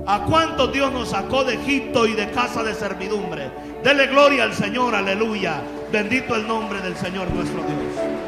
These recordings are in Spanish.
¿A cuántos Dios nos sacó de Egipto y de casa de servidumbre? Dele gloria al Señor, aleluya. Bendito el nombre del Señor nuestro Dios.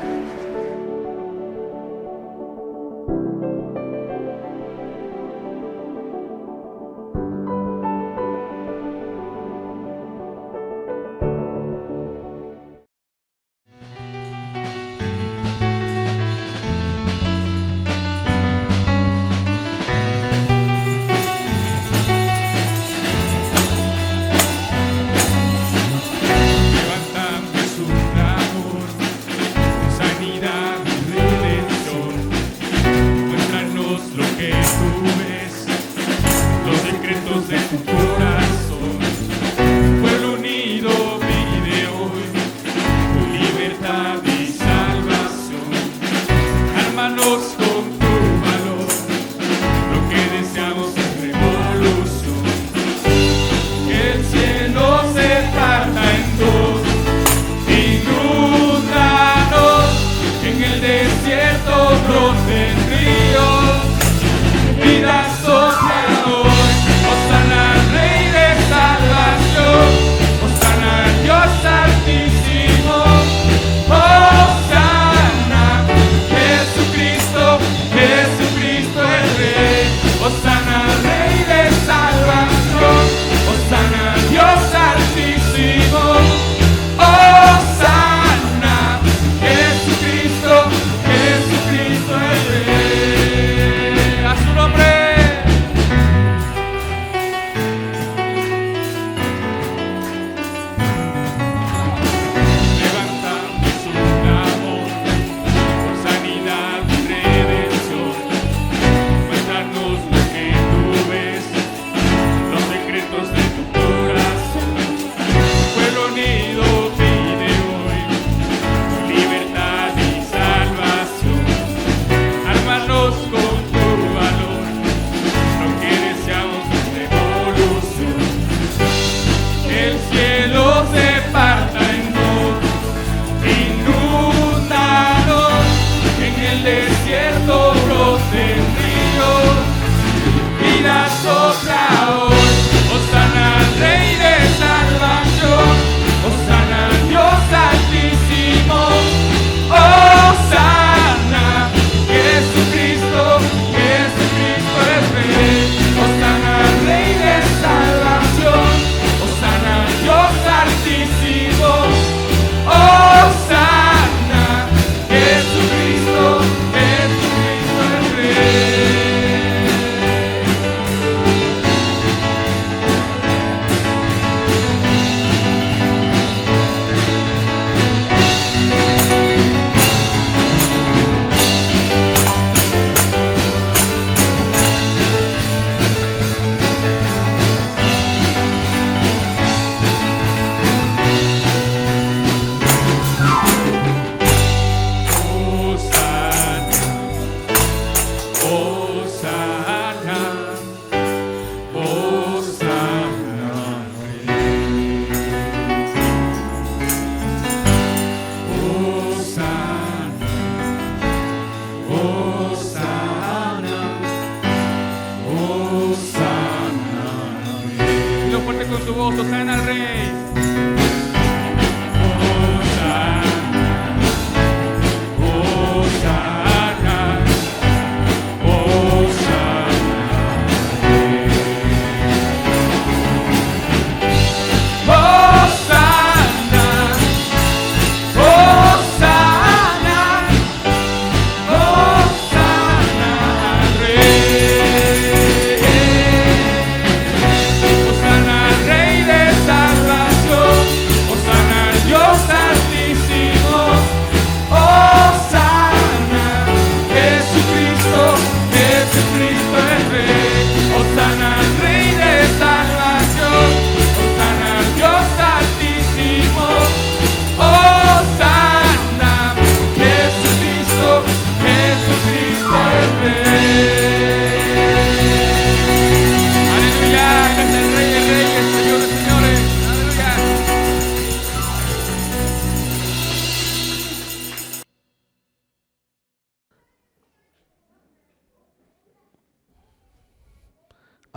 Rey de salvación.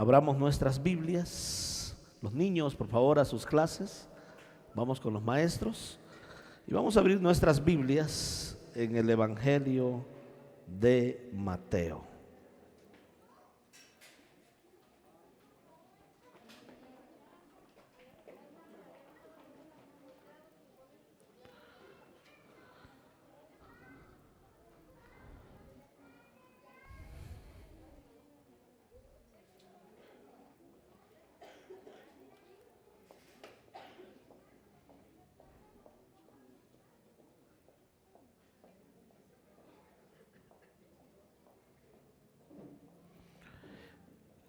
abramos nuestras Biblias. Los niños, por favor, a sus clases. Vamos con los maestros. Y vamos a abrir nuestras Biblias en el Evangelio de Mateo.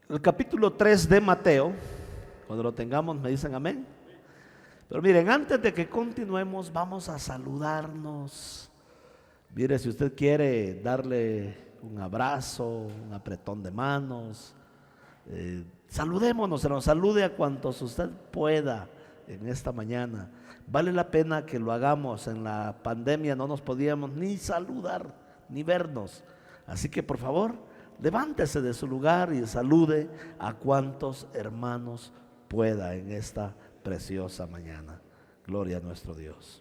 El capítulo 3 de Mateo, cuando lo tengamos me dicen amén. Pero miren, antes de que continuemos, vamos a saludarnos. Mire, si usted quiere darle un abrazo, un apretón de manos, saludémonos, se nos salude a cuantos usted pueda en esta mañana. Vale la pena que lo hagamos. En la pandemia no nos podíamos ni saludar, ni vernos. Así que por favor, levántese de su lugar y salude a cuantos hermanos pueda en esta preciosa mañana. Gloria a nuestro Dios.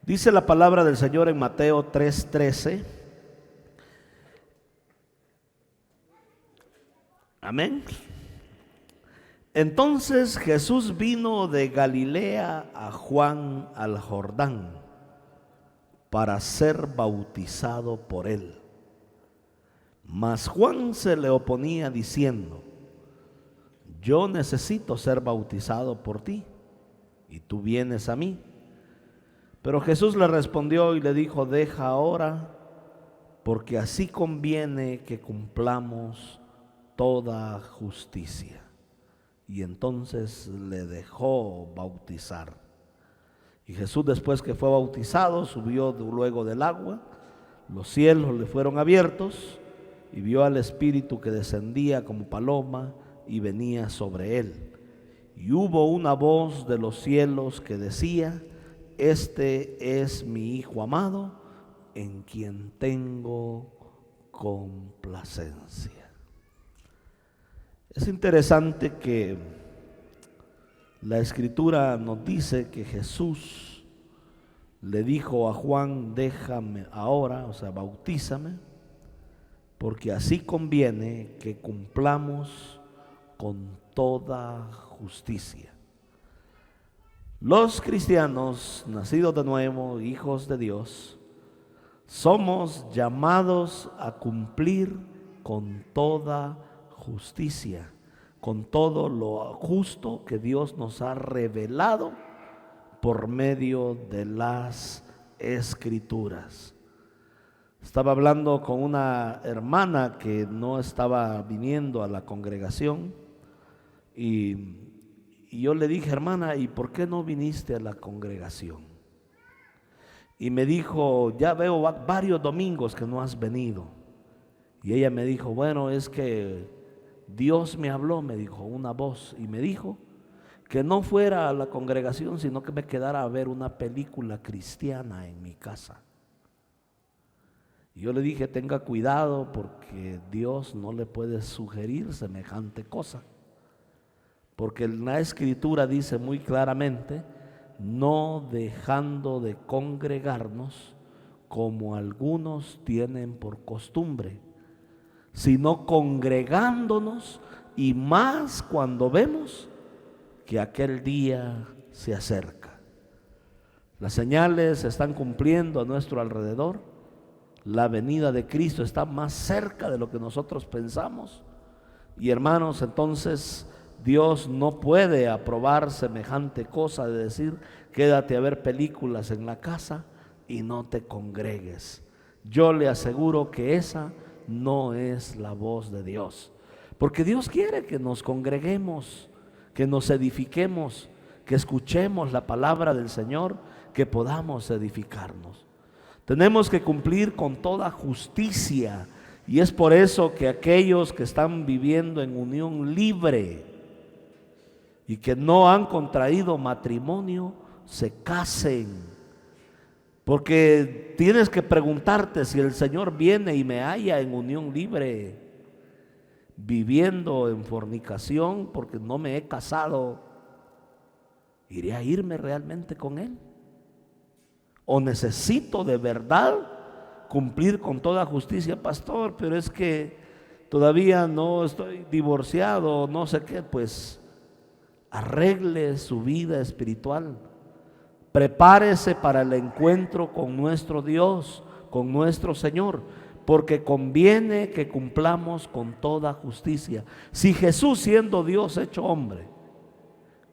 Dice la palabra del Señor en Mateo 3:13. Amén. Entonces Jesús vino de Galilea a Juan al Jordán para ser bautizado por él. Mas Juan se le oponía diciendo: yo necesito ser bautizado por ti, y tú vienes a mí. Pero Jesús le respondió y le dijo: deja ahora, porque así conviene que cumplamos toda justicia. Y entonces le dejó bautizar. Y Jesús, después que fue bautizado, subió luego del agua. Los cielos le fueron abiertos y vio al Espíritu que descendía como paloma y venía sobre él. Y hubo una voz de los cielos que decía: este es mi Hijo amado, en quien tengo complacencia. Es interesante que la Escritura nos dice que Jesús le dijo a Juan: déjame ahora, o sea, bautízame, porque así conviene que cumplamos con toda justicia. Los cristianos nacidos de nuevo, hijos de Dios, somos llamados a cumplir con toda justicia, con todo lo justo que Dios nos ha revelado por medio de las Escrituras. Estaba hablando con una hermana que no estaba viniendo a la congregación y yo le dije: hermana, ¿y por qué no viniste a la congregación? Y me dijo: ya veo varios domingos que no has venido. Y ella me dijo: bueno, es que Dios me habló, me dijo una voz, y me dijo que no fuera a la congregación, sino que me quedara a ver una película cristiana en mi casa. Y yo le dije: tenga cuidado, porque Dios no le puede sugerir semejante cosa. Porque la Escritura dice muy claramente: no dejando de congregarnos como algunos tienen por costumbre, sino congregándonos, y más cuando vemos que aquel día se acerca. Las señales se están cumpliendo a nuestro alrededor. La venida de Cristo está más cerca de lo que nosotros pensamos. Y hermanos, entonces Dios no puede aprobar semejante cosa de decir: quédate a ver películas en la casa y no te congregues. Yo le aseguro que esa no es la voz de Dios, porque Dios quiere que nos congreguemos, que nos edifiquemos, que escuchemos la palabra del Señor, que podamos edificarnos. Tenemos que cumplir con toda justicia, y es por eso que aquellos que están viviendo en unión libre y que no han contraído matrimonio, se casen. Porque tienes que preguntarte: si el Señor viene y me halla en unión libre, viviendo en fornicación porque no me he casado, ¿iré a irme realmente con Él? ¿O necesito de verdad cumplir con toda justicia? Pastor, pero es que todavía no estoy divorciado, no sé qué. Pues arregle su vida espiritual. Prepárese para el encuentro con nuestro Dios, con nuestro Señor, porque conviene que cumplamos con toda justicia. Si Jesús, siendo Dios hecho hombre,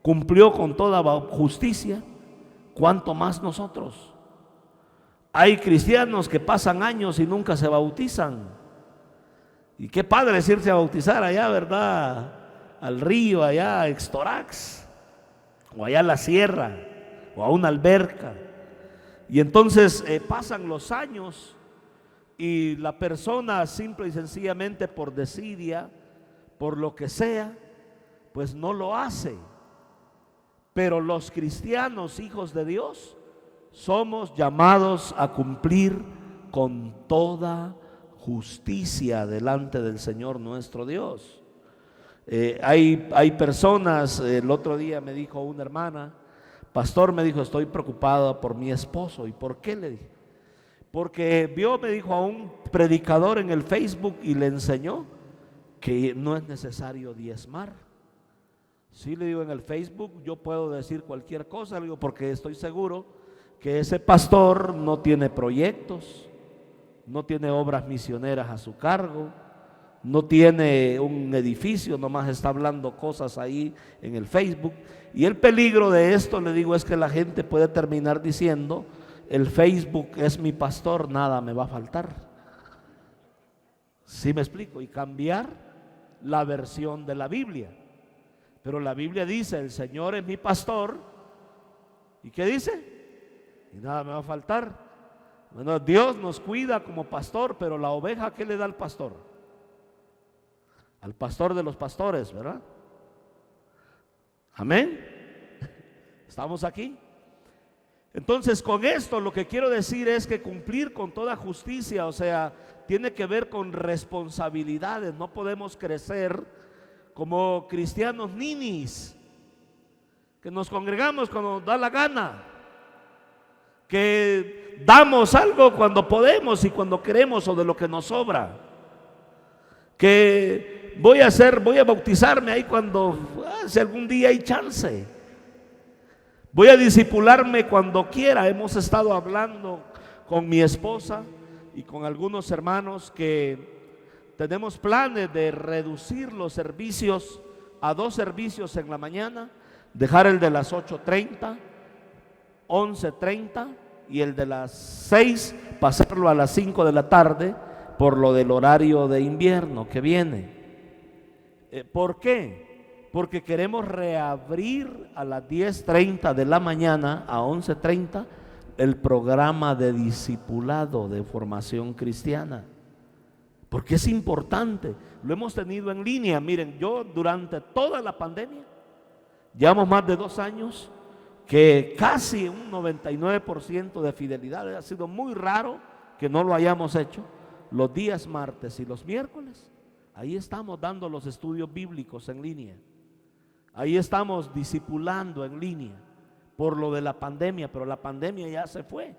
cumplió con toda justicia, ¿cuánto más nosotros? Hay cristianos que pasan años y nunca se bautizan. Y qué padre es irse a bautizar allá, ¿verdad? Al río, allá a Extorax, o allá a la sierra, o a una alberca. Y entonces pasan los años y la persona simple y sencillamente por desidia, por lo que sea, pues no lo hace. Pero los cristianos, hijos de Dios, somos llamados a cumplir con toda justicia delante del Señor nuestro Dios. Hay personas, el otro día me dijo una hermana: pastor, me dijo, estoy preocupada por mi esposo. ¿Y por qué? Le dije: porque vio, me dijo, a un predicador en el Facebook y le enseñó que no es necesario diezmar. Sí, le digo, en el Facebook yo puedo decir cualquier cosa, le digo, porque estoy seguro que ese pastor no tiene proyectos, no tiene obras misioneras a su cargo, no tiene un edificio, nomás está hablando cosas ahí en el Facebook. Y el peligro de esto, le digo, es que la gente puede terminar diciendo: el Facebook es mi pastor, nada me va a faltar. ¿Sí me explico? Y cambiar la versión de la Biblia. Pero la Biblia dice: el Señor es mi pastor. ¿Y qué dice? Y nada me va a faltar. Bueno, Dios nos cuida como pastor, pero la oveja, ¿qué le da al pastor? Al pastor de los pastores, ¿verdad? Amén. ¿Estamos aquí? Entonces, con esto lo que quiero decir es que cumplir con toda justicia, o sea, tiene que ver con responsabilidades. No podemos crecer como cristianos ninis, que nos congregamos cuando nos da la gana, que damos algo cuando podemos y cuando queremos o de lo que nos sobra, que voy a bautizarme ahí cuando, si algún día hay chance, voy a discipularme cuando quiera. Hemos estado hablando con mi esposa y con algunos hermanos que tenemos planes de reducir los servicios a 2 servicios en la mañana, dejar el de las 8:30, 11:30 y el de las 6 pasarlo a las 5 de la tarde por lo del horario de invierno que viene. ¿Por qué? Porque queremos reabrir a las 10:30 de la mañana a 11:30 el programa de discipulado de formación cristiana, porque es importante. Lo hemos tenido en línea. Miren, yo durante toda la pandemia, llevamos más de 2 años, que casi un 99% de fidelidad. Ha sido muy raro que no lo hayamos hecho. Los días martes y los miércoles, ahí estamos dando los estudios bíblicos en línea. Ahí estamos discipulando en línea por lo de la pandemia, pero la pandemia ya se fue.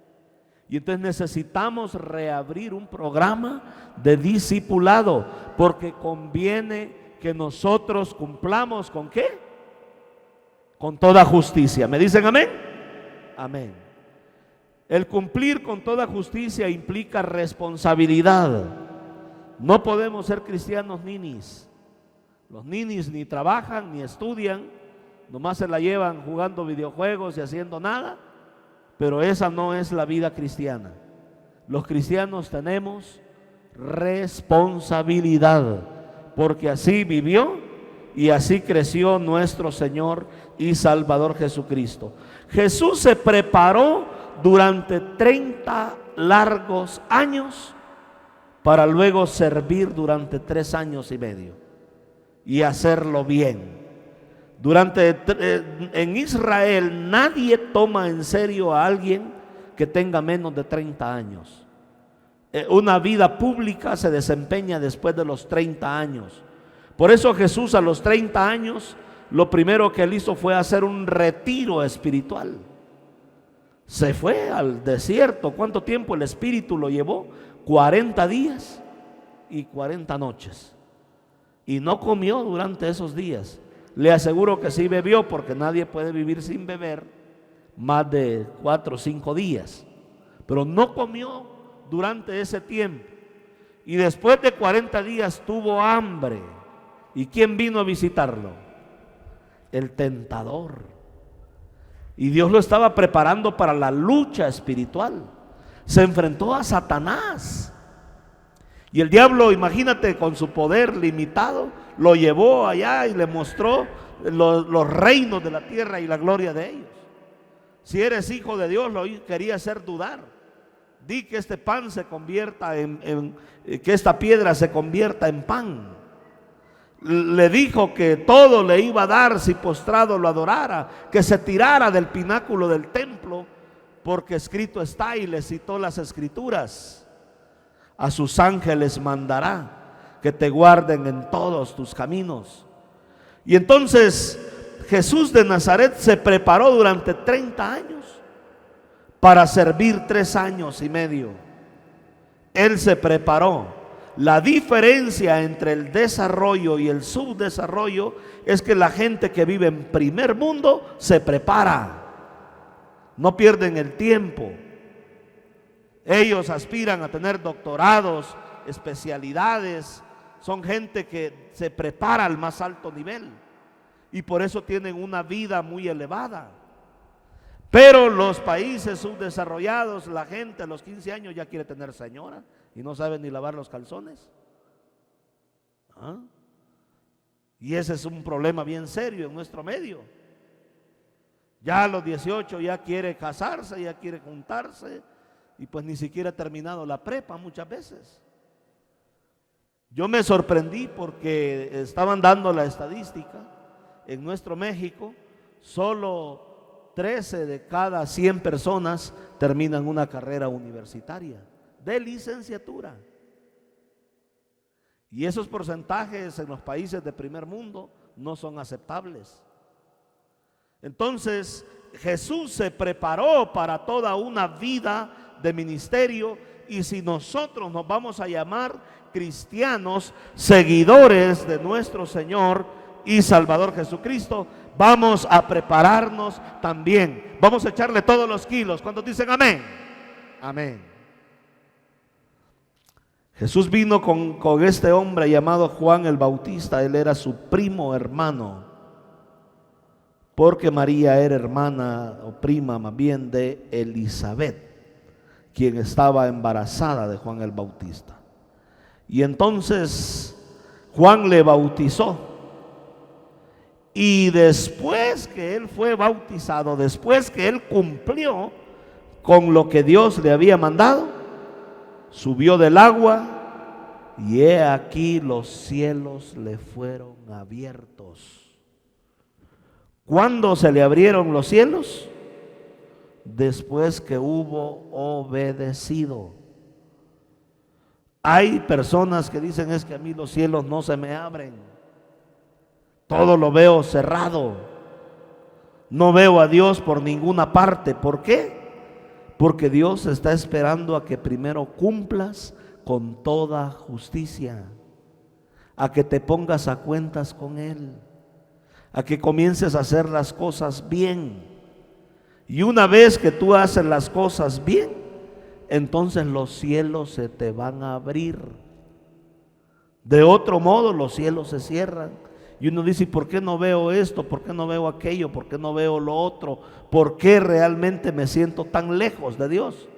Y entonces necesitamos reabrir un programa de discipulado, porque conviene que nosotros cumplamos ¿con qué? Con toda justicia. ¿Me dicen amén? Amén. El cumplir con toda justicia implica responsabilidad. No podemos ser cristianos ninis. Los ninis ni trabajan ni estudian, nomás se la llevan jugando videojuegos y haciendo nada. Pero esa no es la vida cristiana. Los cristianos tenemos responsabilidad, porque así vivió y así creció nuestro Señor y Salvador Jesucristo. Jesús se preparó durante 30 largos años para luego servir durante 3 años y medio y hacerlo bien. En Israel nadie toma en serio a alguien que tenga menos de 30 años. Una vida pública se desempeña después de los 30 años. Por eso Jesús a los 30 años, lo primero que él hizo fue hacer un retiro espiritual. Se fue al desierto. ¿Cuánto tiempo el Espíritu lo llevó? 40 días y 40 noches. Y no comió durante esos días. Le aseguro que sí bebió, porque nadie puede vivir sin beber más de 4 o 5 días. Pero no comió durante ese tiempo. Y después de 40 días tuvo hambre. ¿Y quién vino a visitarlo? El tentador. Y Dios lo estaba preparando para la lucha espiritual. Se enfrentó a Satanás. Y el diablo, imagínate, con su poder limitado, lo llevó allá y le mostró los reinos de la tierra y la gloria de ellos. Si eres hijo de Dios, lo quería hacer dudar. Di que este pan se convierta que esta piedra se convierta en pan. Le dijo que todo le iba a dar si postrado lo adorara, que se tirara del pináculo del templo, porque escrito está, y le citó las escrituras. A sus ángeles mandará que te guarden en todos tus caminos. Y entonces Jesús de Nazaret se preparó durante 30 años para servir 3 años y medio. Él se preparó. La diferencia entre el desarrollo y el subdesarrollo es que la gente que vive en primer mundo se prepara. No pierden el tiempo. Ellos aspiran a tener doctorados, especialidades. Son gente que se prepara al más alto nivel y por eso tienen una vida muy elevada. Pero los países subdesarrollados, la gente a los 15 años ya quiere tener señora y no sabe ni lavar los calzones. Y ese es un problema bien serio en nuestro medio. Ya a los 18 ya quiere casarse, ya quiere juntarse, y pues ni siquiera ha terminado la prepa muchas veces. Yo me sorprendí porque estaban dando la estadística. En nuestro México, solo 13 de cada 100 personas terminan una carrera universitaria de licenciatura. Y esos porcentajes en los países de primer mundo no son aceptables. Entonces, Jesús se preparó para toda una vida de ministerio, y si nosotros nos vamos a llamar cristianos, seguidores de nuestro Señor y Salvador Jesucristo, vamos a prepararnos también. Vamos a echarle todos los kilos. ¿Cuántos dicen amén? Amén. Jesús vino con este hombre llamado Juan el Bautista. Él era su primo hermano, porque María era hermana o prima más bien de Elizabeth, quien estaba embarazada de Juan el Bautista. Y entonces Juan le bautizó. Y después que él fue bautizado, después que él cumplió con lo que Dios le había mandado, subió del agua, y he aquí los cielos le fueron abiertos. ¿Cuándo se le abrieron los cielos? Después que hubo obedecido. Hay personas que dicen: es que a mí los cielos no se me abren, todo lo veo cerrado, no veo a Dios por ninguna parte. ¿Por qué? Porque Dios está esperando a que primero cumplas con toda justicia, a que te pongas a cuentas con Él, a que comiences a hacer las cosas bien. Y una vez que tú haces las cosas bien, entonces los cielos se te van a abrir. De otro modo los cielos se cierran Y uno dice, ¿por qué no veo esto? ¿Por qué no veo aquello? ¿Por qué no veo lo otro? ¿Por qué realmente me siento tan lejos de Dios?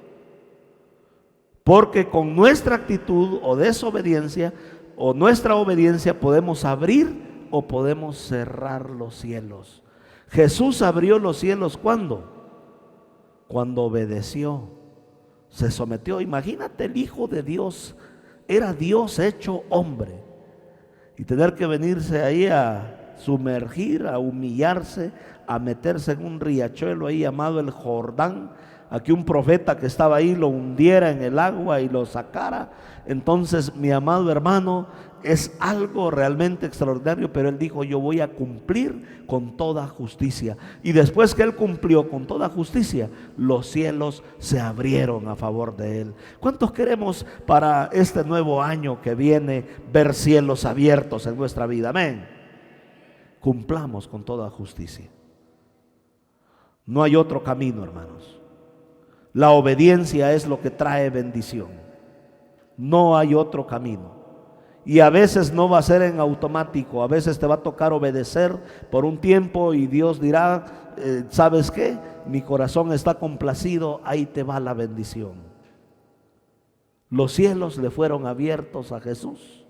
Porque con nuestra actitud o desobediencia o nuestra obediencia podemos abrir o podemos cerrar los cielos. Jesús abrió los cielos ¿cuándo? Cuando obedeció, se sometió. Imagínate, el Hijo de Dios era Dios hecho hombre y tener que venirse ahí a sumergir, a humillarse, a meterse en un riachuelo ahí llamado el Jordán, a que un profeta que estaba ahí lo hundiera en el agua y lo sacara. Entonces, mi amado hermano, es algo realmente extraordinario, pero él dijo, yo voy a cumplir con toda justicia. Y después que él cumplió con toda justicia, los cielos se abrieron a favor de él. ¿Cuántos queremos para este nuevo año que viene ver cielos abiertos en nuestra vida? Amén. Cumplamos con toda justicia. No hay otro camino, hermanos. La obediencia es lo que trae bendición. No hay otro camino. Y a veces no va a ser en automático. A veces te va a tocar obedecer por un tiempo y Dios dirá, ¿sabes qué? Mi corazón está complacido, ahí te va la bendición. Los cielos le fueron abiertos a Jesús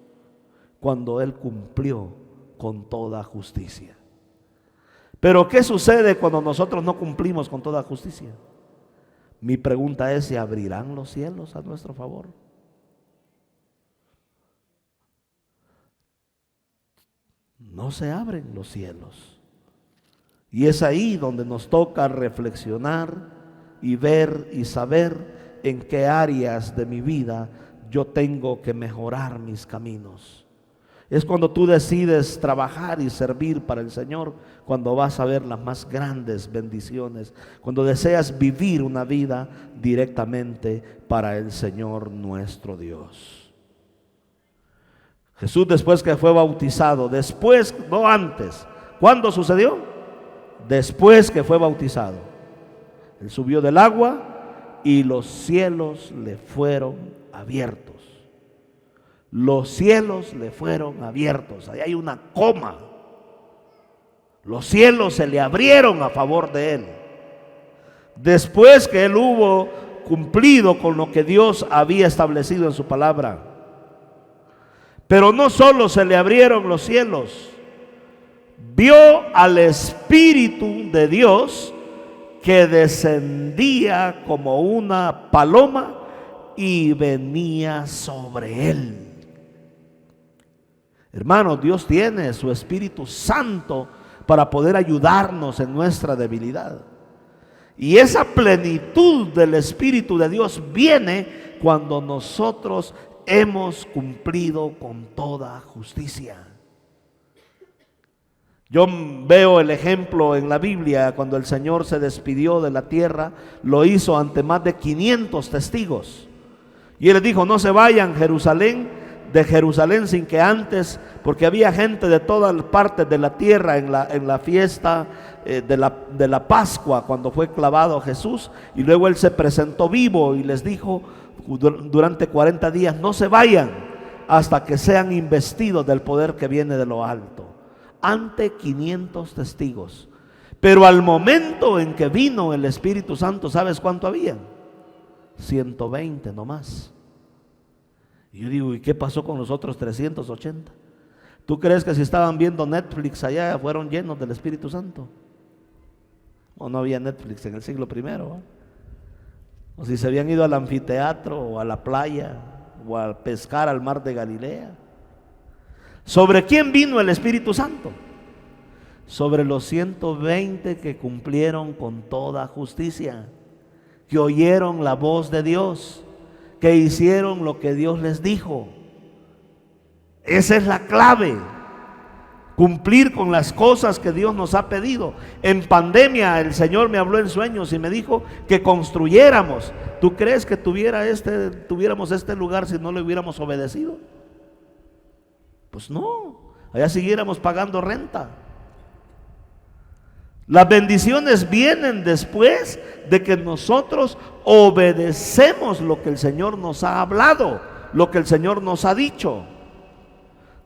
cuando Él cumplió con toda justicia. Pero ¿qué sucede cuando nosotros no cumplimos con toda justicia? Mi pregunta es, ¿se abrirán los cielos a nuestro favor? No se abren los cielos. Y es ahí donde nos toca reflexionar y ver y saber en qué áreas de mi vida yo tengo que mejorar mis caminos. Es cuando tú decides trabajar y servir para el Señor, cuando vas a ver las más grandes bendiciones, cuando deseas vivir una vida directamente para el Señor nuestro Dios. Jesús, después que fue bautizado, después, no antes, ¿cuándo sucedió? Después que fue bautizado, Él subió del agua y los cielos le fueron abiertos. Los cielos le fueron abiertos. Ahí hay una coma. Los cielos se le abrieron a favor de Él. Después que Él hubo cumplido con lo que Dios había establecido en su palabra. Pero no solo se le abrieron los cielos, vio al Espíritu de Dios que descendía como una paloma y venía sobre Él. Hermanos, Dios tiene su Espíritu Santo para poder ayudarnos en nuestra debilidad. Y esa plenitud del Espíritu de Dios viene cuando nosotros hemos cumplido con toda justicia. Yo veo el ejemplo en la Biblia cuando el Señor se despidió de la tierra, lo hizo ante más de 500 testigos. Y Él les dijo, no se vayan de Jerusalén sin que antes, porque había gente de todas partes de la tierra en la fiesta de la Pascua, cuando fue clavado Jesús, y luego Él se presentó vivo y les dijo durante 40 días, no se vayan hasta que sean investidos del poder que viene de lo alto. Ante 500 testigos. Pero al momento en que vino el Espíritu Santo, ¿sabes cuánto había? 120 nomás. Y yo digo, ¿y qué pasó con los otros 380? ¿Tú crees que si estaban viendo Netflix allá fueron llenos del Espíritu Santo? ¿O no había Netflix en el siglo I? O si se habían ido al anfiteatro o a la playa o a pescar al mar de Galilea. ¿Sobre quién vino el Espíritu Santo? Sobre los 120 que cumplieron con toda justicia, que oyeron la voz de Dios, que hicieron lo que Dios les dijo. Esa es la clave. Cumplir con las cosas que Dios nos ha pedido. En pandemia el Señor me habló en sueños y me dijo que construyéramos. ¿Tú crees que tuviéramos este lugar si no le hubiéramos obedecido? Pues no, allá siguiéramos pagando renta. Las bendiciones vienen después de que nosotros obedecemos lo que el Señor nos ha hablado, lo que el Señor nos ha dicho.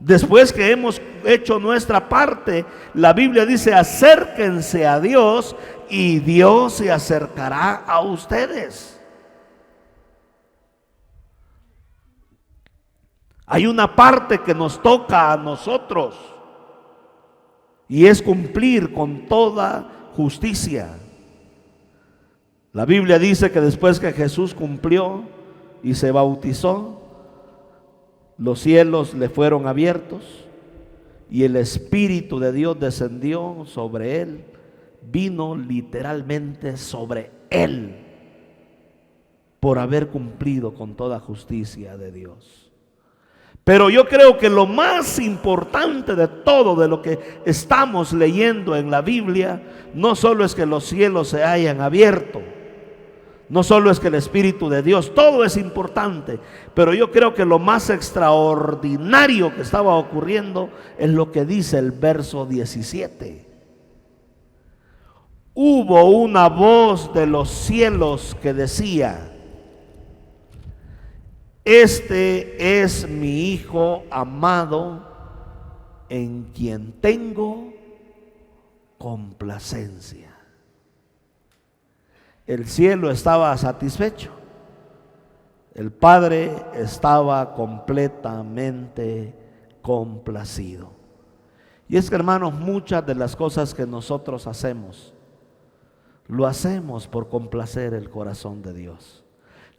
Después que hemos hecho nuestra parte, la Biblia dice: acérquense a Dios y Dios se acercará a ustedes. Hay una parte que nos toca a nosotros y es cumplir con toda justicia. La Biblia dice que después que Jesús cumplió y se bautizó, los cielos le fueron abiertos y el Espíritu de Dios descendió sobre él, vino literalmente sobre él por haber cumplido con toda justicia de Dios. Pero yo creo que lo más importante de todo de lo que estamos leyendo en la Biblia, no solo es que los cielos se hayan abierto, no solo es que el Espíritu de Dios, todo es importante, pero yo creo que lo más extraordinario que estaba ocurriendo es lo que dice el verso 17. Hubo una voz de los cielos que decía: este es mi Hijo amado, en quien tengo complacencia. El cielo estaba satisfecho, el Padre estaba completamente complacido. Y es que, hermanos, muchas de las cosas que nosotros hacemos, lo hacemos por complacer el corazón de Dios.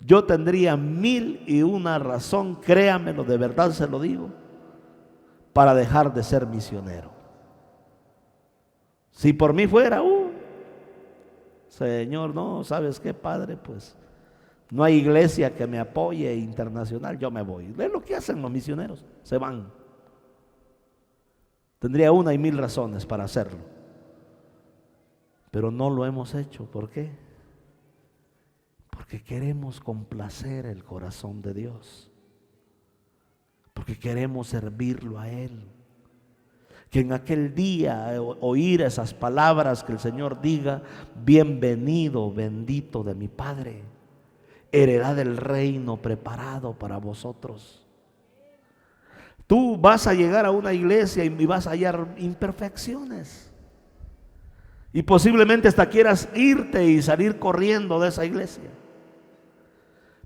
Yo tendría 1001 razón, créamelo, de verdad se lo digo, para dejar de ser misionero. Si por mí fuera, Señor, no, ¿sabes qué, Padre? Pues no hay iglesia que me apoye internacional, yo me voy. Es lo que hacen los misioneros, se van. Tendría 1000 razones para hacerlo, pero no lo hemos hecho. ¿Por qué? Porque queremos complacer el corazón de Dios, porque queremos servirlo a Él. Que en aquel día oír esas palabras que el Señor diga: bienvenido, bendito de mi Padre, heredad del reino preparado para vosotros. Tú vas a llegar a una iglesia y vas a hallar imperfecciones, y posiblemente hasta quieras irte y salir corriendo de esa iglesia,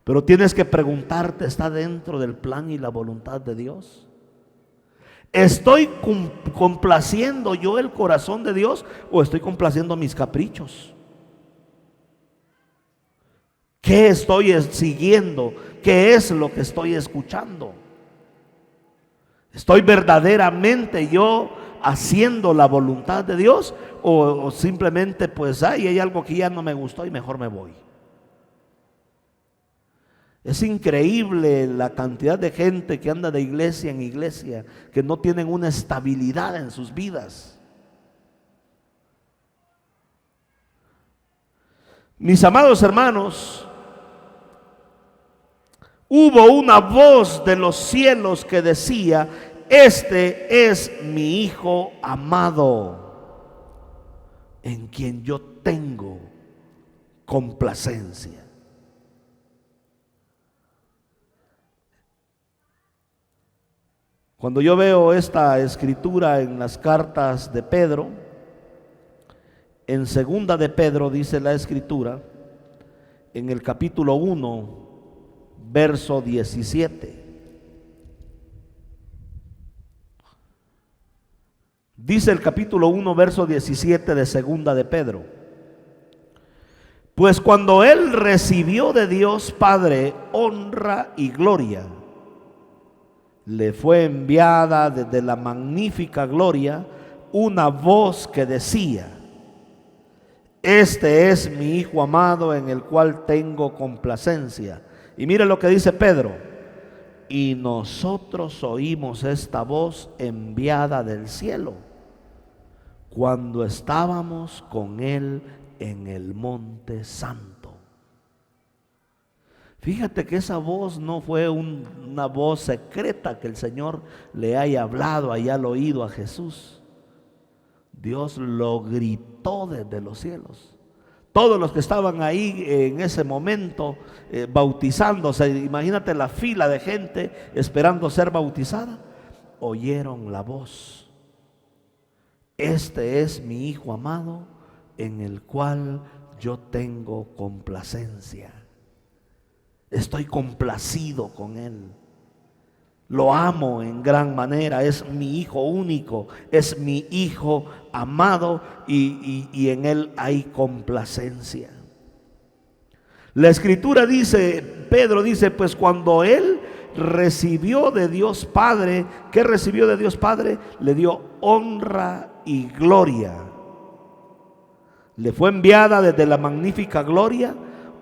pero tienes que preguntarte: ¿está dentro del plan y la voluntad de Dios? ¿Estoy complaciendo yo el corazón de Dios o estoy complaciendo mis caprichos? ¿Qué estoy siguiendo? ¿Qué es lo que estoy escuchando? ¿Estoy verdaderamente yo haciendo la voluntad de Dios o simplemente pues hay algo que ya no me gustó y mejor me voy? Es increíble la cantidad de gente que anda de iglesia en iglesia, que no tienen una estabilidad en sus vidas. Mis amados hermanos, hubo una voz de los cielos que decía: este es mi Hijo amado, en quien yo tengo complacencia. Cuando yo veo esta escritura en las cartas de Pedro, en segunda de Pedro dice la escritura, en el capítulo 1, verso 17. Dice el capítulo 1, verso 17 de segunda de Pedro: pues cuando él recibió de Dios Padre honra y gloria, le fue enviada desde la magnífica gloria una voz que decía: este es mi Hijo amado, en el cual tengo complacencia. Y mire lo que dice Pedro: y nosotros oímos esta voz enviada del cielo cuando estábamos con él en el monte santo. Fíjate que esa voz no fue una voz secreta que el Señor le haya hablado allá al oído a Jesús. Dios lo gritó desde los cielos. Todos los que estaban ahí en ese momento bautizándose, imagínate la fila de gente esperando ser bautizada. oyeron la voz: este es mi Hijo amado, en el cual yo tengo complacencia. Estoy complacido con Él. Lo amo en gran manera. Es mi Hijo único, es mi Hijo amado, y en Él hay complacencia. La Escritura dice, Pedro dice, pues cuando Él recibió de Dios Padre, ¿qué recibió de Dios Padre? Le dio honra y gloria. Le fue enviada desde la magnífica gloria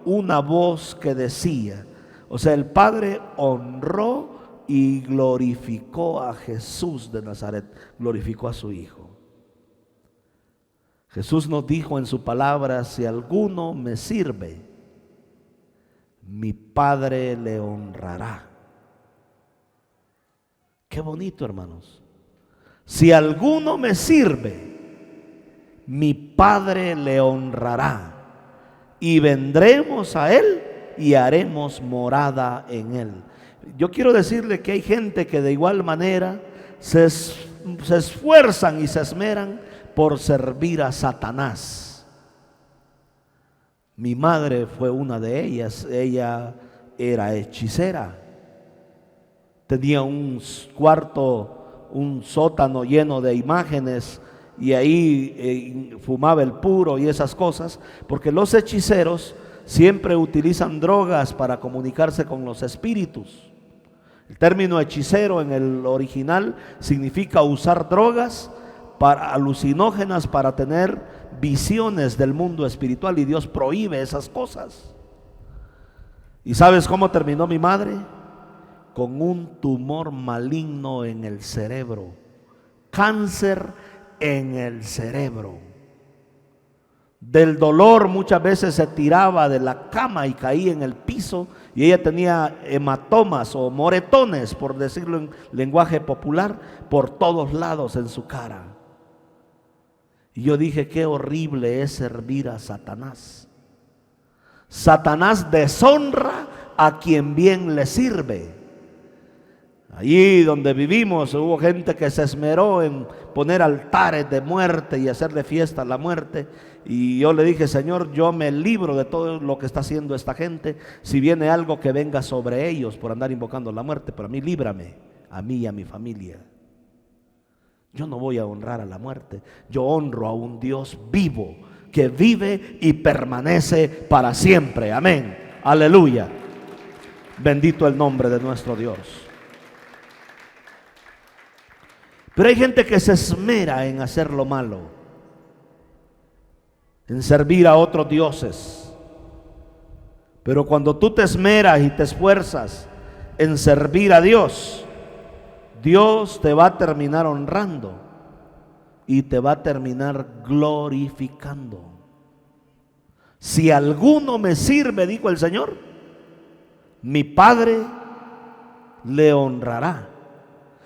una voz que decía, o sea, el Padre honró y glorificó a Jesús de Nazaret, glorificó a su Hijo. Jesús nos dijo en su palabra: si alguno me sirve, mi Padre le honrará. Qué bonito, hermanos. Si alguno me sirve, mi Padre le honrará, y vendremos a Él y haremos morada en Él. Yo quiero decirle que hay gente que de igual manera se esfuerzan y se esmeran por servir a Satanás. Mi madre fue una de ellas. Ella era hechicera. Tenía un cuarto, un sótano lleno de imágenes, y ahí fumaba el puro y esas cosas, porque los hechiceros siempre utilizan drogas para comunicarse con los espíritus. El término hechicero en el original significa usar drogas alucinógenas para tener visiones del mundo espiritual, y Dios prohíbe esas cosas. ¿Y sabes cómo terminó mi madre? Con un tumor maligno en el cerebro, cáncer en el cerebro. Del dolor muchas veces se tiraba de la cama y caía en el piso, y ella tenía hematomas o moretones, por decirlo en lenguaje popular, por todos lados en su cara. Y yo dije: qué horrible es servir a Satanás. Satanás deshonra a quien bien le sirve. Allí donde vivimos hubo gente que se esmeró en poner altares de muerte y hacerle fiesta a la muerte, y yo le dije: Señor, yo me libro de todo lo que está haciendo esta gente. Si viene algo, que venga sobre ellos por andar invocando la muerte, pero a mí líbrame, a mí y a mi familia. Yo no voy a honrar a la muerte. Yo honro a un Dios vivo, que vive y permanece para siempre. Amén, aleluya. Bendito el nombre de nuestro Dios. Pero hay gente que se esmera en hacer lo malo, en servir a otros dioses. Pero cuando tú te esmeras y te esfuerzas en servir a Dios, Dios te va a terminar honrando y te va a terminar glorificando. Si alguno me sirve, dijo el Señor, mi Padre le honrará.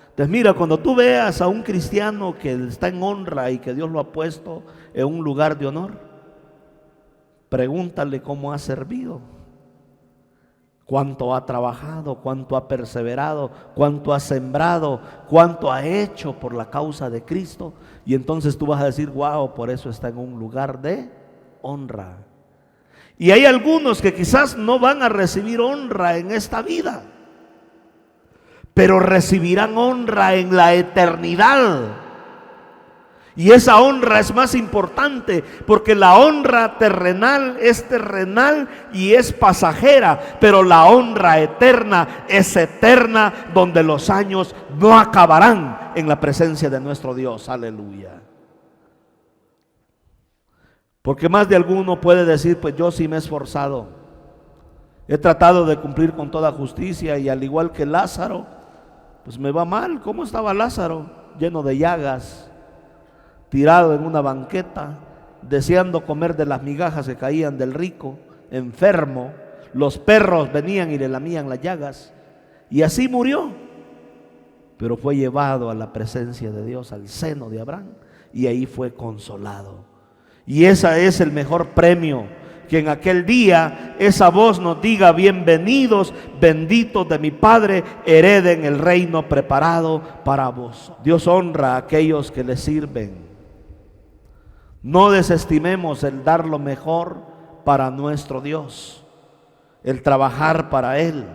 Entonces mira, cuando tú veas a un cristiano que está en honra y que Dios lo ha puesto en un lugar de honor, pregúntale cómo ha servido, cuánto ha trabajado, cuánto ha perseverado, cuánto ha sembrado, cuánto ha hecho por la causa de Cristo. Y entonces tú vas a decir: wow, por eso está en un lugar de honra. Y hay algunos que quizás no van a recibir honra en esta vida, pero recibirán honra en la eternidad. Y esa honra es más importante, porque la honra terrenal es terrenal y es pasajera, pero la honra eterna es eterna, donde los años no acabarán en la presencia de nuestro Dios. Aleluya. Porque más de alguno puede decir: pues yo sí me he esforzado, he tratado de cumplir con toda justicia, y al igual que Lázaro, pues me va mal. ¿Cómo estaba Lázaro? Lleno de llagas, tirado en una banqueta, deseando comer de las migajas que caían del rico, enfermo. Los perros venían y le lamían las llagas, y así murió. Pero fue llevado a la presencia de Dios, al seno de Abraham, y ahí fue consolado. Y ese es el mejor premio que en aquel día esa voz nos diga: bienvenidos, benditos de mi Padre, hereden el reino preparado para vos. Dios honra a aquellos que le sirven. No desestimemos el dar lo mejor para nuestro Dios, el trabajar para Él,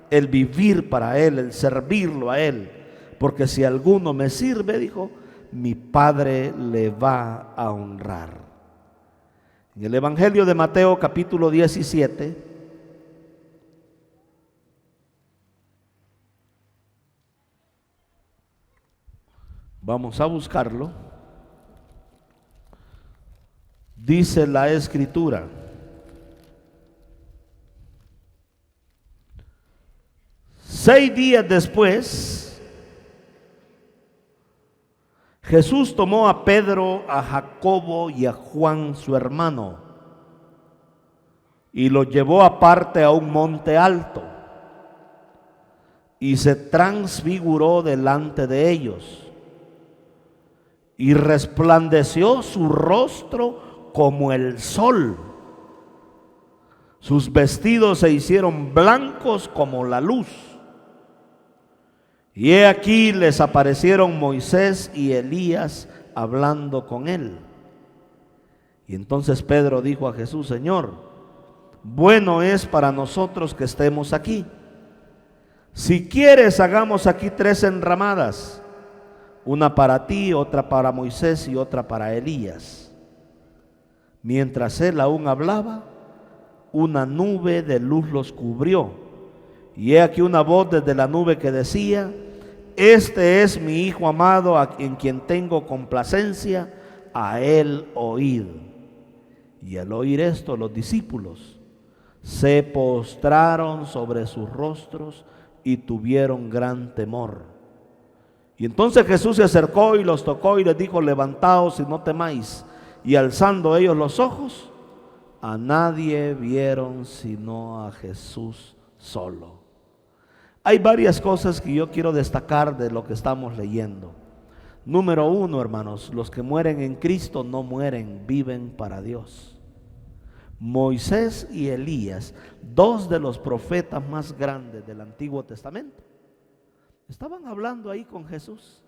el vivir para Él, el servirlo a Él. Porque si alguno me sirve, dijo, mi Padre le va a honrar. En el Evangelio de Mateo capítulo 17, vamos a buscarlo. Dice la Escritura: seis días después, Jesús tomó a Pedro, a Jacobo y a Juan su hermano, y los llevó aparte a un monte alto, y se transfiguró delante de ellos, y resplandeció su rostro como el sol. Sus vestidos se hicieron blancos como la luz. Y he aquí les aparecieron Moisés y Elías hablando con él. Y entonces Pedro dijo a Jesús: Señor, bueno es para nosotros que estemos aquí. Si quieres, hagamos aquí 3 enramadas, una para ti, otra para Moisés y otra para Elías. Mientras él aún hablaba, una nube de luz los cubrió, y he aquí una voz desde la nube que decía: este es mi Hijo amado, en quien tengo complacencia, a él oíd. Y al oír esto, los discípulos se postraron sobre sus rostros y tuvieron gran temor. Y entonces Jesús se acercó y los tocó y les dijo: levantaos y no temáis. Y alzando ellos los ojos, a nadie vieron sino a Jesús solo. Hay varias cosas que yo quiero destacar de lo que estamos leyendo. Número 1, hermanos, los que mueren en Cristo no mueren, viven para Dios. Moisés y Elías, 2 de los profetas más grandes del Antiguo Testamento, estaban hablando ahí con Jesús.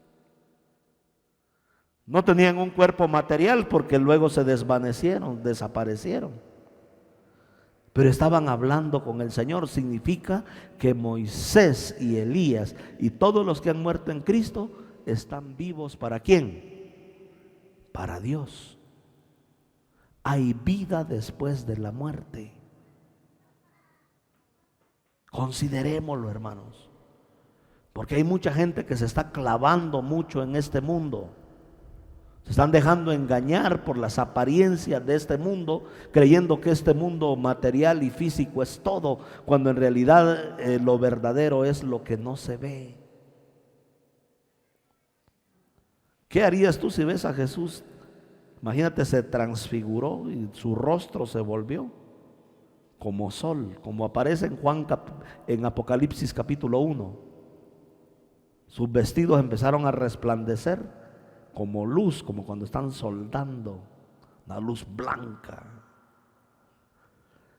No tenían un cuerpo material porque luego se desvanecieron, desaparecieron. Pero estaban hablando con el Señor. Significa que Moisés y Elías y todos los que han muerto en Cristo están vivos. ¿Para quién? Para Dios. Hay vida después de la muerte. Considerémoslo, hermanos, porque hay mucha gente que se está clavando mucho en este mundo. Se están dejando engañar por las apariencias de este mundo, creyendo que este mundo material y físico es todo, cuando en realidad lo verdadero es lo que no se ve. ¿Qué harías tú si ves a Jesús? Imagínate, se transfiguró y su rostro se volvió como sol, como aparece en Apocalipsis capítulo 1. Sus vestidos empezaron a resplandecer como luz, como cuando están soldando, una luz blanca.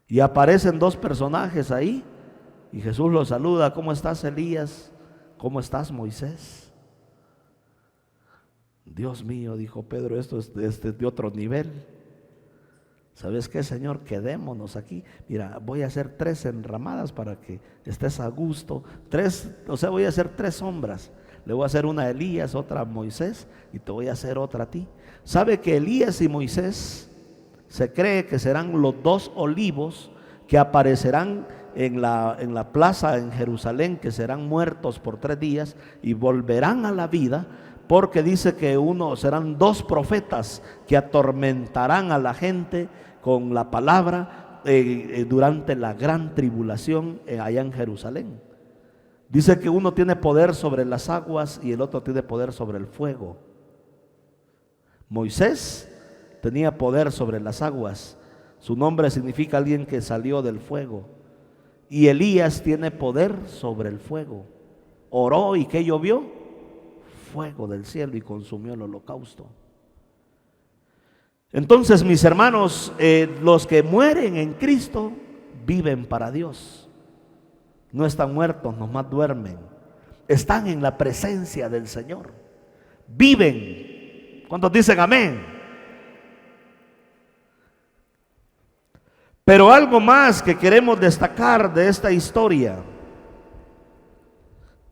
Y aparecen 2 personajes ahí, y Jesús los saluda: ¿cómo estás, Elías? ¿Cómo estás, Moisés? Dios mío, dijo Pedro, esto es de otro nivel. ¿Sabes qué, Señor? Quedémonos aquí. Mira, voy a hacer 3 enramadas para que estés a gusto. 3, voy a hacer 3 sombras. Le voy a hacer una a Elías, otra a Moisés, y te voy a hacer otra a ti. ¿Sabe que Elías y Moisés se cree que serán los 2 olivos que aparecerán en la plaza en Jerusalén, que serán muertos por 3 días y volverán a la vida? Porque dice que serán 2 profetas que atormentarán a la gente con la palabra durante la gran tribulación allá en Jerusalén. Dice que uno tiene poder sobre las aguas y el otro tiene poder sobre el fuego. Moisés tenía poder sobre las aguas. Su nombre significa alguien que salió del fuego. Y Elías tiene poder sobre el fuego. Oró, y ¿qué llovió? Fuego del cielo y consumió el holocausto. Entonces, mis hermanos, los que mueren en Cristo viven para Dios. No están muertos, nomás duermen. Están en la presencia del Señor. Viven. ¿Cuántos dicen amén? Pero algo más que queremos destacar de esta historia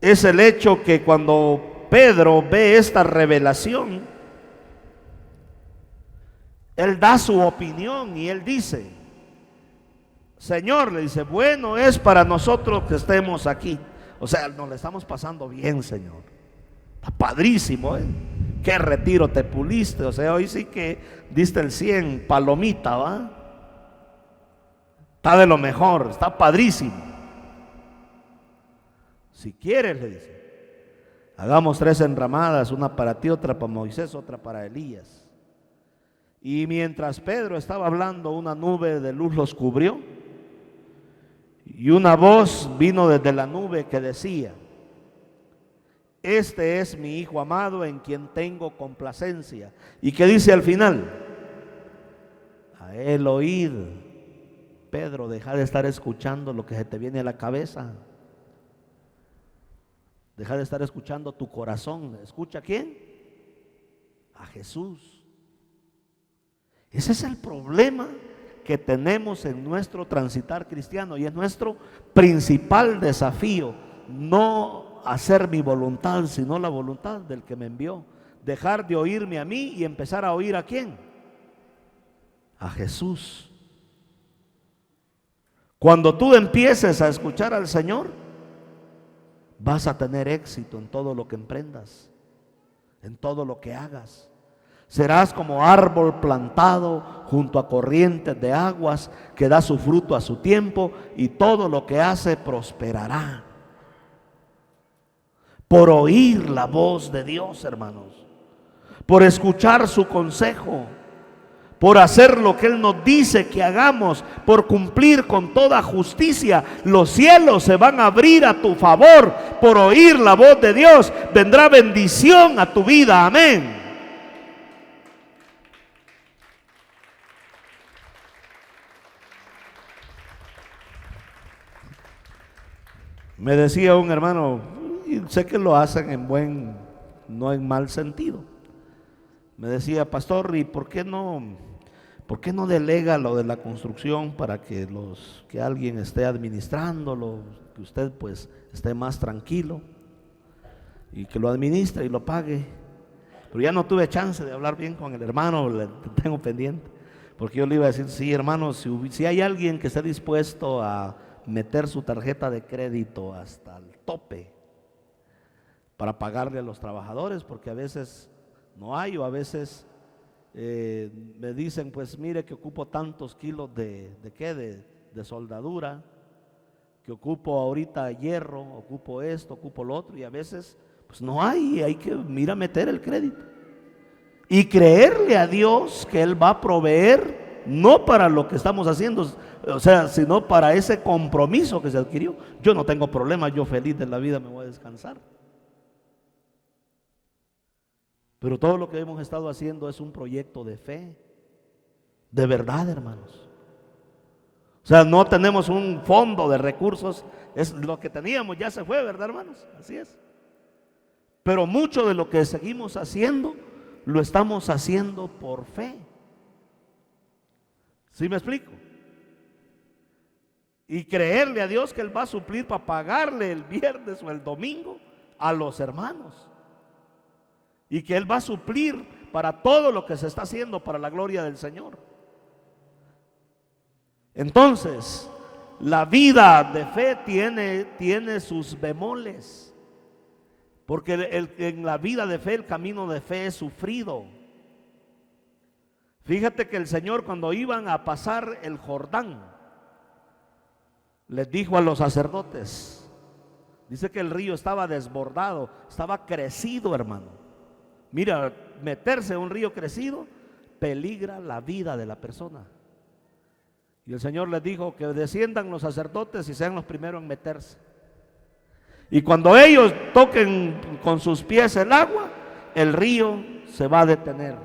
es el hecho que cuando Pedro ve esta revelación, él da su opinión y él dice: Señor, le dice, bueno es para nosotros que estemos aquí. O sea, nos le estamos pasando bien, Señor. Está padrísimo, ¿eh? Qué retiro te puliste. O sea, hoy sí que diste el 100, palomita, ¿va? Está de lo mejor, está padrísimo. Si quieres, le dice, hagamos 3 enramadas, una para ti, otra para Moisés, otra para Elías. Y mientras Pedro estaba hablando, una nube de luz los cubrió, y una voz vino desde la nube que decía: este es mi Hijo amado, en quien tengo complacencia. ¿Y qué dice al final? A él oíd. Pedro, deja de estar escuchando lo que se te viene a la cabeza. Deja de estar escuchando tu corazón. ¿Escucha a quién? A Jesús. Ese es el problema que tenemos en nuestro transitar cristiano, y es nuestro principal desafío: no hacer mi voluntad, sino la voluntad del que me envió. Dejar de oírme a mí y empezar a oír ¿a quién? A Jesús. Cuando tú empieces a escuchar al Señor, vas a tener éxito en todo lo que emprendas, en todo lo que hagas. Serás como árbol plantado junto a corrientes de aguas, que da su fruto a su tiempo, y todo lo que hace prosperará. Por oír la voz de Dios, hermanos, por escuchar su consejo, por hacer lo que Él nos dice que hagamos, por cumplir con toda justicia, los cielos se van a abrir a tu favor. Por oír la voz de Dios vendrá bendición a tu vida. Amén. Me decía un hermano, y sé que lo hacen en buen, no en mal sentido. Me decía: pastor, ¿y por qué no delega lo de la construcción para que alguien esté administrándolo, que usted pues esté más tranquilo y que lo administre y lo pague? Pero ya no tuve chance de hablar bien con el hermano, le tengo pendiente, porque yo le iba a decir: sí, hermano, si hay alguien que esté dispuesto a meter su tarjeta de crédito hasta el tope para pagarle a los trabajadores, porque a veces no hay, o a veces me dicen: pues mire que ocupo tantos kilos de soldadura, que ocupo ahorita hierro, ocupo esto, ocupo lo otro, y a veces pues no hay que meter el crédito y creerle a Dios que Él va a proveer, no para lo que estamos haciendo, o sea, sino para ese compromiso que se adquirió. Yo no tengo problema, yo feliz de la vida me voy a descansar. Pero todo lo que hemos estado haciendo es un proyecto de fe, de verdad, hermanos. O sea, no tenemos un fondo de recursos, es lo que teníamos, ya se fue, ¿verdad, hermanos? Así es. Pero mucho de lo que seguimos haciendo, lo estamos haciendo por fe. ¿Sí me explico? Y creerle a Dios que Él va a suplir para pagarle el viernes o el domingo a los hermanos. Y que Él va a suplir para todo lo que se está haciendo para la gloria del Señor. Entonces, la vida de fe tiene sus bemoles. Porque en la vida de fe, el camino de fe es sufrido. Fíjate que el Señor, cuando iban a pasar el Jordán, les dijo a los sacerdotes, dice que el río estaba desbordado, estaba crecido, hermano. Mira, meterse en un río crecido peligra la vida de la persona. Y el Señor les dijo que desciendan los sacerdotes y sean los primeros en meterse. Y cuando ellos toquen con sus pies el agua, el río se va a detener.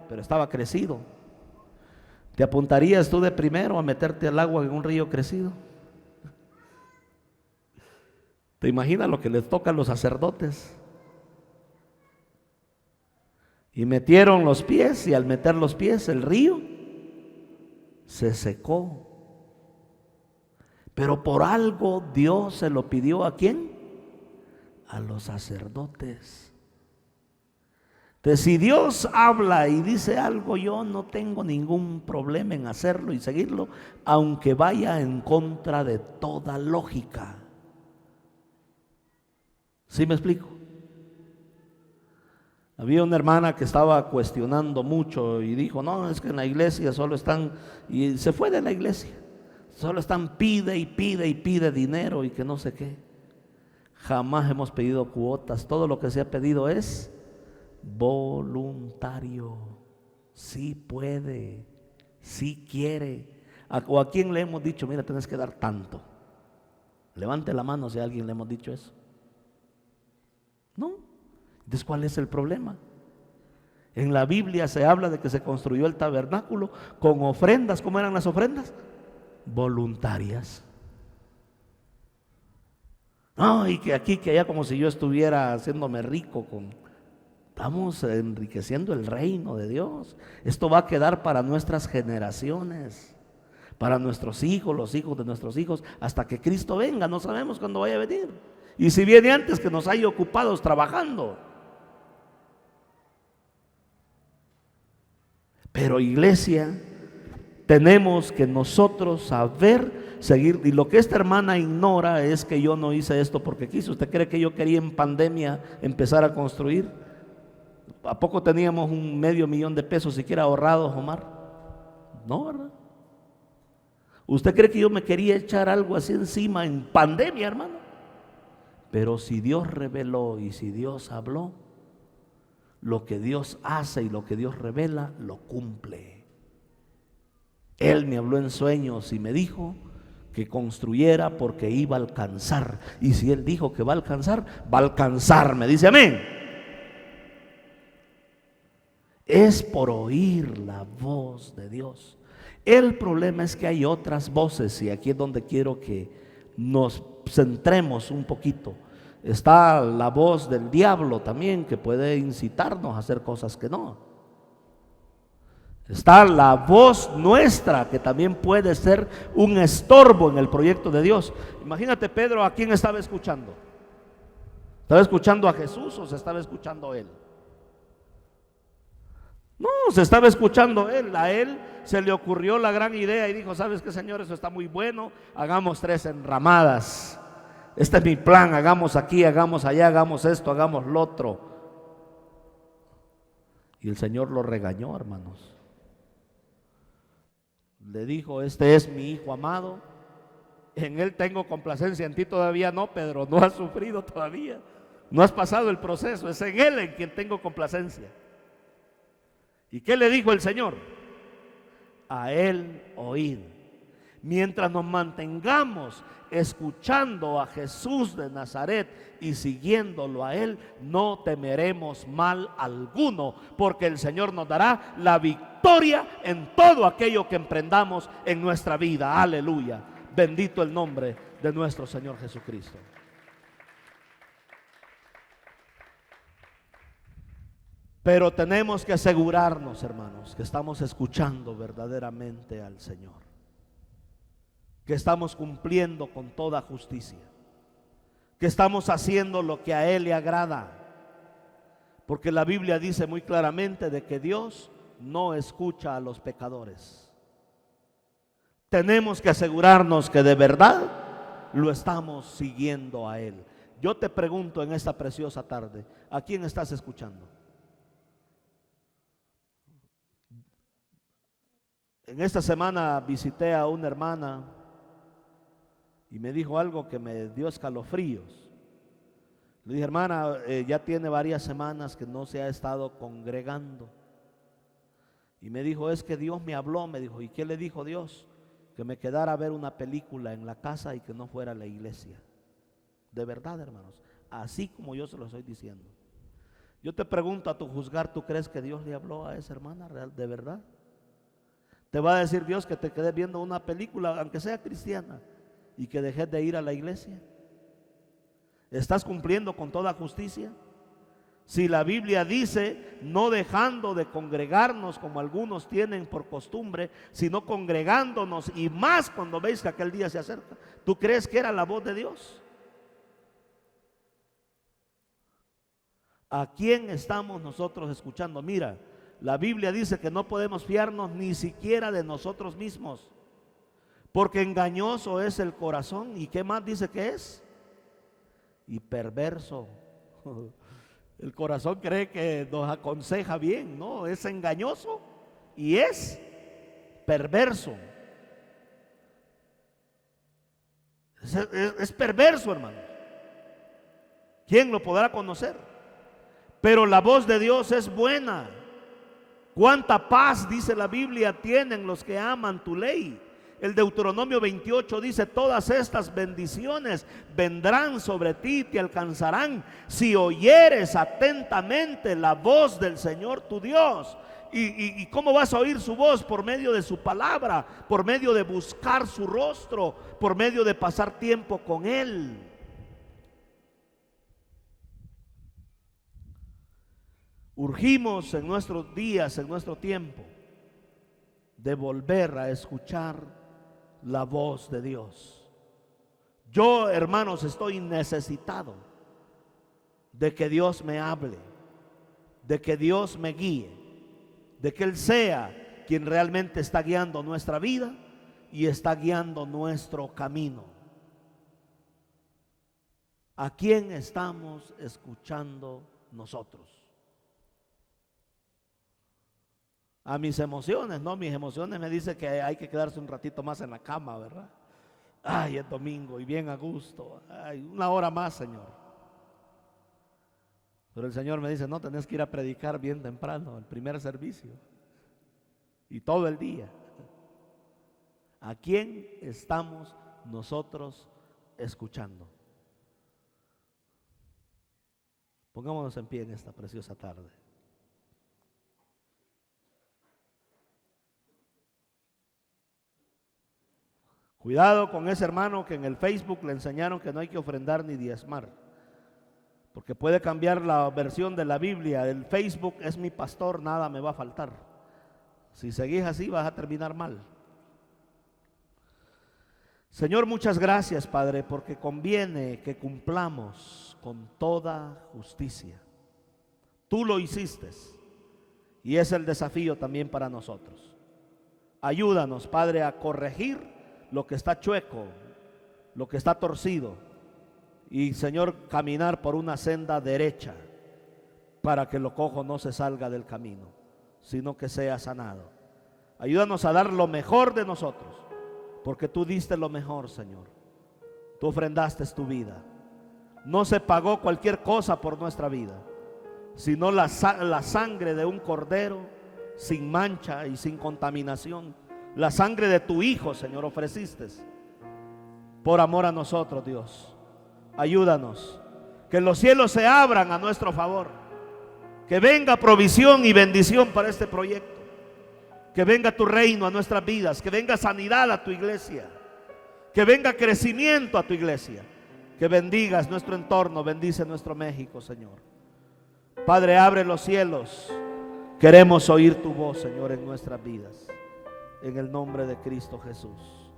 Pero estaba crecido. ¿Te apuntarías tú de primero a meterte al agua en un río crecido? ¿Te imaginas lo que les toca a los sacerdotes? Y metieron los pies, y al meter los pies el río se secó. Pero por algo Dios se lo pidió ¿a quién? A los sacerdotes. Entonces, si Dios habla y dice algo, yo no tengo ningún problema en hacerlo y seguirlo, aunque vaya en contra de toda lógica. ¿Sí me explico? Había una hermana que estaba cuestionando mucho y dijo, no, es que en la iglesia solo están, y se fue de la iglesia, solo están pide y pide y pide dinero y que no sé qué. Jamás hemos pedido cuotas, todo lo que se ha pedido es voluntario. Sí puede, sí quiere. ¿O a quién le hemos dicho, mira, tienes que dar tanto? Levante la mano si a alguien le hemos dicho eso. No. Entonces, ¿cuál es el problema? En la Biblia se habla de que se construyó el tabernáculo con ofrendas. ¿Cómo eran las ofrendas? Voluntarias. No, y que aquí, que allá, como si yo estuviera haciéndome rico con... Estamos enriqueciendo el reino de Dios. Esto va a quedar para nuestras generaciones, para nuestros hijos, los hijos de nuestros hijos, hasta que Cristo venga. No sabemos cuándo vaya a venir. Y si viene antes, que nos haya ocupados trabajando. Pero iglesia, tenemos que nosotros saber seguir. Y lo que esta hermana ignora es que yo no hice esto porque quise. ¿Usted cree que yo quería en pandemia empezar a construir? ¿A poco teníamos $500,000 de pesos siquiera ahorrados, Omar? No, ¿verdad? ¿Usted cree que yo me quería echar algo así encima en pandemia, hermano? Pero si Dios reveló y si Dios habló, lo que Dios hace y lo que Dios revela, lo cumple. Él me habló en sueños y me dijo que construyera porque iba a alcanzar. Y si Él dijo que va a alcanzar, me dice amén. Es por oír la voz de Dios. El problema es que hay otras voces, y aquí es donde quiero que nos centremos un poquito. Está la voz del diablo también, que puede incitarnos a hacer cosas que no. Está la voz nuestra, que también puede ser un estorbo en el proyecto de Dios. Imagínate, Pedro, ¿a quién estaba escuchando? ¿Estaba escuchando a Jesús o se estaba escuchando a él? No, se estaba escuchando él. A él se le ocurrió la gran idea y dijo, ¿sabes qué, Señor? Eso está muy bueno, hagamos 3 enramadas. Este es mi plan, hagamos aquí, hagamos allá, hagamos esto, hagamos lo otro. Y el Señor lo regañó, hermanos. Le dijo, este es mi hijo amado, en él tengo complacencia, en ti todavía no, Pedro, no has sufrido todavía, no has pasado el proceso, es en él en quien tengo complacencia. ¿Y qué le dijo el Señor? A él oíd. Mientras nos mantengamos escuchando a Jesús de Nazaret y siguiéndolo a Él, no temeremos mal alguno, porque el Señor nos dará la victoria en todo aquello que emprendamos en nuestra vida. Aleluya. Bendito el nombre de nuestro Señor Jesucristo. Pero tenemos que asegurarnos, hermanos, que estamos escuchando verdaderamente al Señor, que estamos cumpliendo con toda justicia, que estamos haciendo lo que a Él le agrada, porque la Biblia dice muy claramente de que Dios no escucha a los pecadores. Tenemos que asegurarnos que de verdad lo estamos siguiendo a Él. Yo te pregunto en esta preciosa tarde, ¿a quién estás escuchando? En esta semana visité a una hermana y me dijo algo que me dio escalofríos. Le dije, hermana, ya tiene varias semanas que no se ha estado congregando. Y me dijo, es que Dios me habló. Me dijo, ¿y qué le dijo Dios? Que me quedara a ver una película en la casa y que no fuera a la iglesia. De verdad, hermanos, así como yo se lo estoy diciendo. Yo te pregunto, a tu juzgar, ¿tú crees que Dios le habló a esa hermana real, de verdad? Te va a decir Dios que te quedes viendo una película, aunque sea cristiana, y que dejes de ir a la iglesia. ¿Estás cumpliendo con toda justicia? Si la Biblia dice, no dejando de congregarnos como algunos tienen por costumbre, sino congregándonos, y más cuando veis que aquel día se acerca. ¿Tú crees que era la voz de Dios? ¿A quién estamos nosotros escuchando? Mira, la Biblia dice que no podemos fiarnos ni siquiera de nosotros mismos, porque engañoso es el corazón. ¿Y qué más dice que es? Y perverso. El corazón cree que nos aconseja bien, no, es engañoso y es perverso. Es perverso, hermano. ¿Quién lo podrá conocer? Pero la voz de Dios es buena. Cuánta paz, dice la Biblia, tienen los que aman tu ley. El Deuteronomio 28 dice: todas estas bendiciones vendrán sobre ti y te alcanzarán si oyeres atentamente la voz del Señor tu Dios. ¿Y cómo vas a oír su voz? Por medio de su palabra, por medio de buscar su rostro, por medio de pasar tiempo con Él. Urgimos en nuestros días, en nuestro tiempo, de volver a escuchar la voz de Dios. Yo, hermanos, estoy necesitado de que Dios me hable, de que Dios me guíe, de que Él sea quien realmente está guiando nuestra vida y está guiando nuestro camino. ¿A quién estamos escuchando nosotros? A mis emociones, no, mis emociones me dicen que hay que quedarse un ratito más en la cama, ¿verdad? Ay, es domingo y bien a gusto. Ay, una hora más, Señor. Pero el Señor me dice: no, tenés que ir a predicar bien temprano, el primer servicio, y todo el día. ¿A quién estamos nosotros escuchando? Pongámonos en pie en esta preciosa tarde. Cuidado con ese hermano que en el Facebook le enseñaron que no hay que ofrendar ni diezmar, porque puede cambiar la versión de la Biblia. El Facebook es mi pastor, nada me va a faltar. Si seguís así vas a terminar mal. Señor, muchas gracias, Padre, porque conviene que cumplamos con toda justicia. Tú lo hiciste y es el desafío también para nosotros. Ayúdanos, Padre, a corregir lo que está chueco, lo que está torcido, y, Señor, caminar por una senda derecha para que lo cojo no se salga del camino, sino que sea sanado. Ayúdanos a dar lo mejor de nosotros, porque tú diste lo mejor, Señor. Tú ofrendaste tu vida. No se pagó cualquier cosa por nuestra vida, sino la sangre de un cordero sin mancha y sin contaminación. La sangre de tu Hijo, Señor, ofreciste por amor a nosotros, Dios. Ayúdanos, que los cielos se abran a nuestro favor, que venga provisión y bendición para este proyecto, que venga tu reino a nuestras vidas, que venga sanidad a tu iglesia, que venga crecimiento a tu iglesia, que bendigas nuestro entorno, bendice nuestro México, Señor. Padre, abre los cielos, queremos oír tu voz, Señor, en nuestras vidas. En el nombre de Cristo Jesús.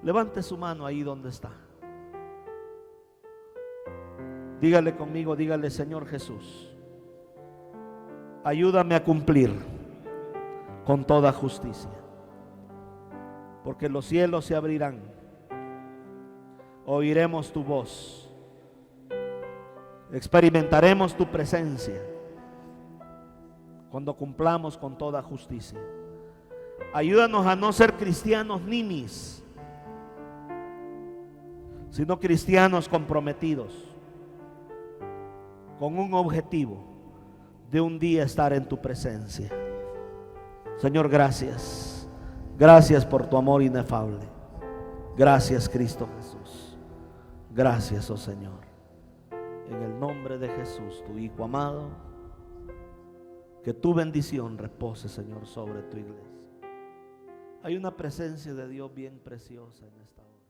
Levante su mano ahí donde está. Dígale conmigo, dígale: Señor Jesús, ayúdame a cumplir con toda justicia, porque los cielos se abrirán, oiremos tu voz, experimentaremos tu presencia cuando cumplamos con toda justicia. Ayúdanos a no ser cristianos ninis, sino cristianos comprometidos con un objetivo de un día estar en tu presencia. Señor, gracias. Gracias por tu amor inefable. Gracias, Cristo Jesús. Gracias, oh Señor. En el nombre de Jesús, tu Hijo amado, que tu bendición repose, Señor, sobre tu iglesia. Hay una presencia de Dios bien preciosa en esta hora.